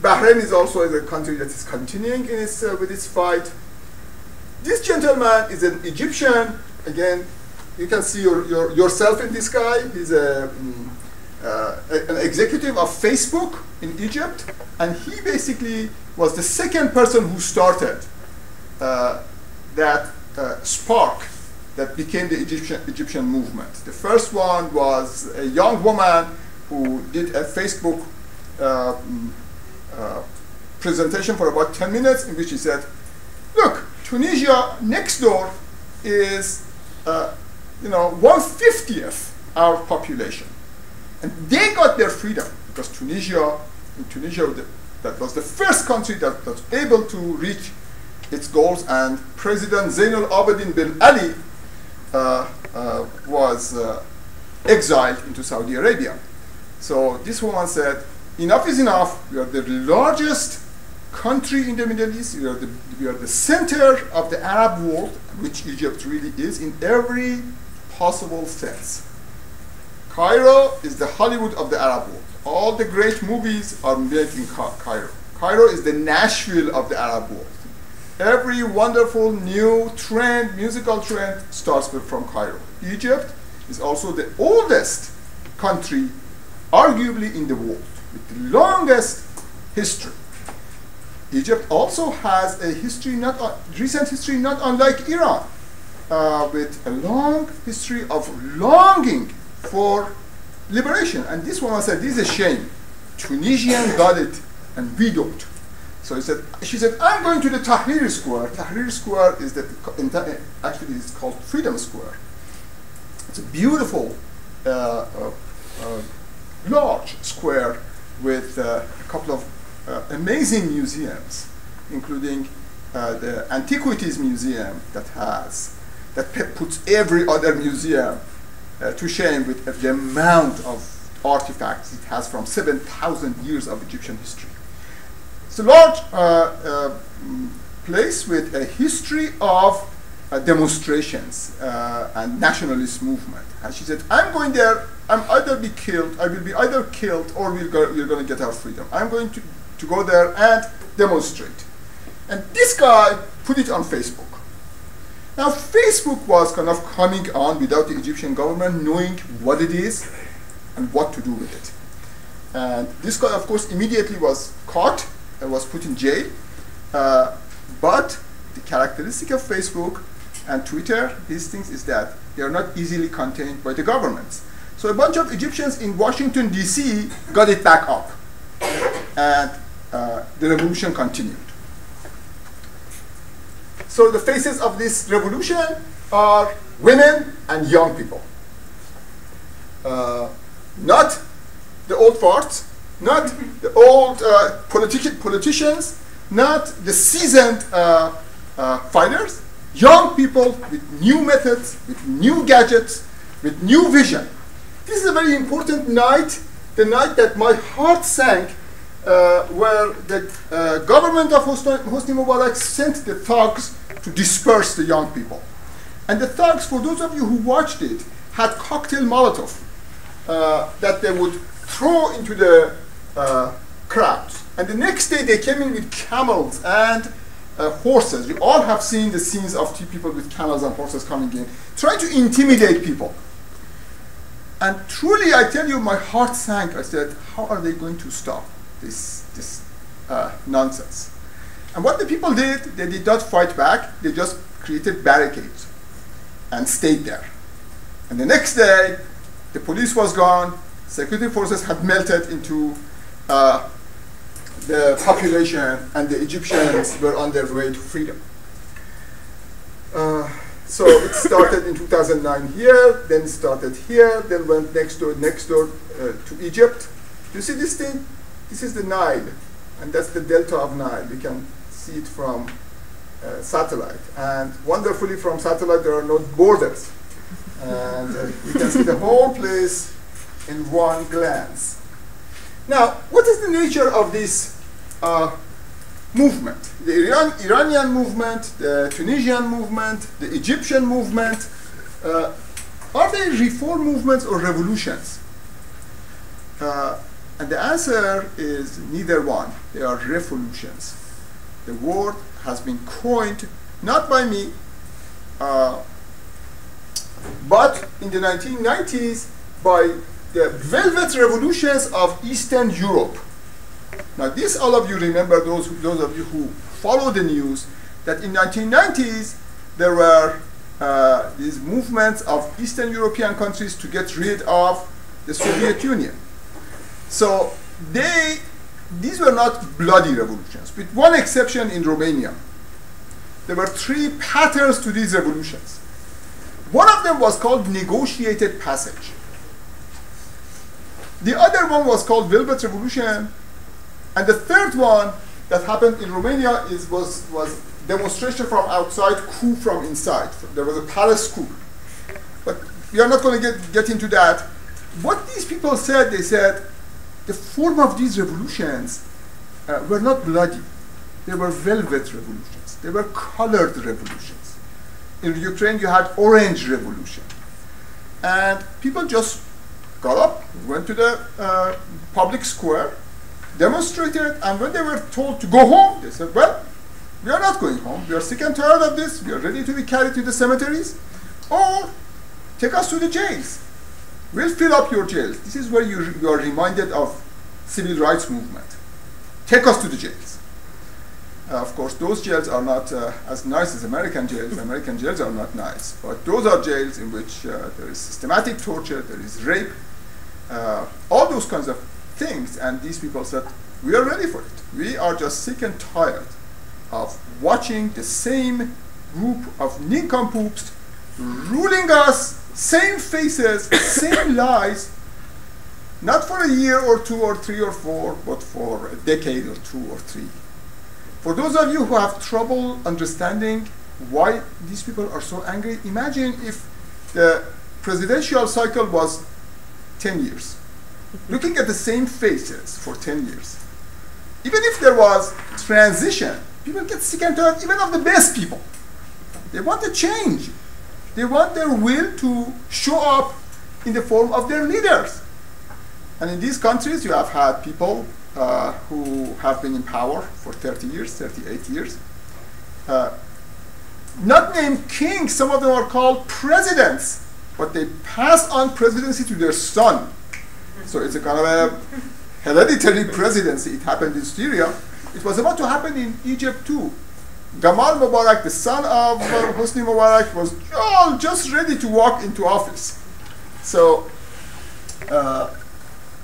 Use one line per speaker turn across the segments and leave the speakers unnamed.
Bahrain is also a country that is continuing in its, with its fight. This gentleman is an Egyptian. Again, you can see yourself in this guy. He's an executive of Facebook in Egypt, and he basically was the second person who started that spark that became the Egyptian movement. The first one was a young woman who did a Facebook presentation for about 10 minutes in which he said, look, Tunisia next door is 1/50th our population. And they got their freedom because Tunisia that was the first country that was able to reach its goals, and President Zainul Abidin bin Ali was exiled into Saudi Arabia. So this woman said, enough is enough. We are the largest country in the Middle East. We are the center of the Arab world, which Egypt really is in every possible sense. Cairo is the Hollywood of the Arab world. All the great movies are made in Cairo. Cairo is the Nashville of the Arab world. Every wonderful new trend, musical trend, starts from Cairo. Egypt is also the oldest country, arguably in the world, with the longest history. Egypt also has a history, recent history, not unlike Iran, with a long history of longing for liberation. And this woman said, this is a shame. Tunisians got it, and we don't. So she said, I'm going to the Tahrir Square. Tahrir Square is actually it's called Freedom Square. It's a beautiful, large square with a couple of amazing museums, including the Antiquities Museum that puts every other museum to shame with the amount of artifacts it has from 7,000 years of Egyptian history. It's a large place with a history of demonstrations and nationalist movement. And she said, I'm going there, I will be either killed or we're going to get our freedom. I'm going to go there and demonstrate. And this guy put it on Facebook. Now, Facebook was kind of coming on without the Egyptian government knowing what it is and what to do with it. And this guy, of course, immediately was caught and was put in jail. But the characteristic of Facebook and Twitter, these things, is that they are not easily contained by the governments. So a bunch of Egyptians in Washington, D.C. got it back up. And the revolution continued. So the faces of this revolution are women and young people. Not the old farts, not the old politicians, not the seasoned fighters, young people with new methods, with new gadgets, with new vision. This is a very important night, the night that my heart sank, where the government of Hosni Mubarak sent the thugs to disperse the young people. And the thugs, for those of you who watched it, had cocktail Molotov that they would throw into the crowds. And the next day they came in with camels and horses. We all have seen the scenes of two people with camels and horses coming in, trying to intimidate people. And truly, I tell you, my heart sank. I said, how are they going to stop this nonsense? And what the people did, they did not fight back. They just created barricades and stayed there. And the next day, the police was gone. Security forces had melted into the population, and the Egyptians were on their way to freedom. So it started in 2009 here, then it started here, then went next door to Egypt. You see this thing? This is the Nile, and that's the delta of Nile. You can see it from satellite. And wonderfully, from satellite, there are no borders. And you can see the whole place in one glance. Now, what is the nature of this movement? The Iranian movement, the Tunisian movement, the Egyptian movement, are they reform movements or revolutions? And the answer is neither one. They are revolutions. The word has been coined not by me, but in the 1990s by the velvet revolutions of Eastern Europe. Now this, all of you remember, those of you who follow the news, that in 1990s there were these movements of Eastern European countries to get rid of the Soviet Union. So these were not bloody revolutions, with one exception in Romania. There were three patterns to these revolutions. One of them was called negotiated passage. The other one was called Velvet Revolution. And the third one that happened in Romania was demonstration from outside, coup from inside. There was a palace coup. But we are not going to get into that. What these people said, they said, the form of these revolutions were not bloody. They were velvet revolutions. They were colored revolutions. In Ukraine, you had orange revolution. And people just got up, went to the public square, demonstrated, and when they were told to go home, they said, well, we are not going home. We are sick and tired of this. We are ready to be carried to the cemeteries, or take us to the jails. We'll fill up your jails. This is where you are reminded of civil rights movement. Take us to the jails. Of course, those jails are not as nice as American jails. American jails are not nice. But those are jails in which there is systematic torture, there is rape, all those kinds of things. And these people said, we are ready for it. We are just sick and tired of watching the same group of nincompoops ruling us, same faces, same lies, not for a year or two or three or four, but for a decade or two or three. For those of you who have trouble understanding why these people are so angry, imagine if the presidential cycle was 10 years. Looking at the same faces for 10 years. Even if there was transition, people get sick and tired even of the best people. They want a change. They want their will to show up in the form of their leaders. And in these countries, you have had people who have been in power for 30 years, 38 years. Not named kings, some of them are called presidents, but they pass on presidency to their son. So it's a kind of a hereditary presidency. It happened in Syria. It was about to happen in Egypt too. Gamal Mubarak, the son of Hosni Mubarak, was just ready to walk into office. So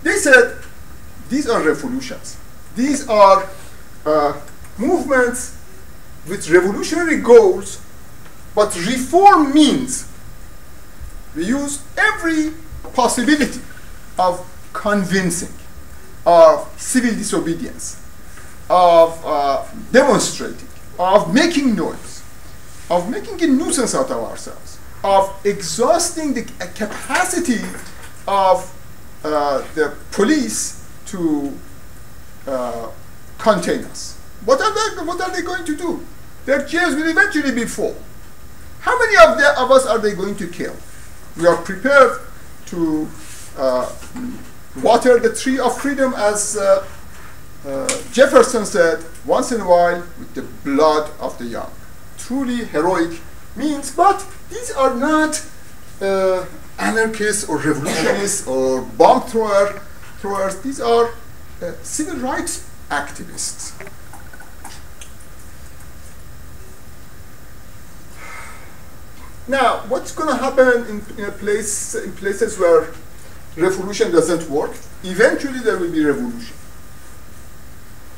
they said, these are revolutions. These are movements with revolutionary goals, but reform means we use every possibility of convincing, of civil disobedience, of demonstrating, of making noise, of making a nuisance out of ourselves, of exhausting the capacity of the police to contain us. What are they going to do? Their jails will eventually be full. How many of us are they going to kill? We are prepared to water the tree of freedom, as Jefferson said, once in a while with the blood of the young. Truly heroic means, but these are not anarchists or revolutionists or bomb throwers. These are civil rights activists. Now, what's going to happen in places where revolution doesn't work? Eventually, there will be revolution.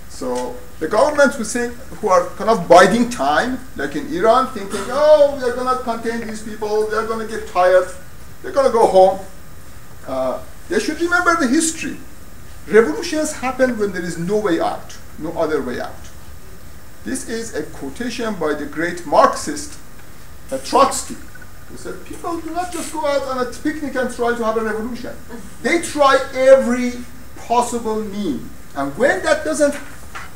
So the governments who are kind of biding time, like in Iran, thinking, oh, we are going to contain these people, they're going to get tired, they're going to go home. They should remember the history. Revolutions happen when there is no way out, no other way out. This is a quotation by the great Marxist Trotsky, who said, people do not just go out on a picnic and try to have a revolution. They try every possible means. And when that doesn't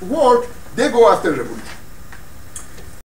work, they go after revolution.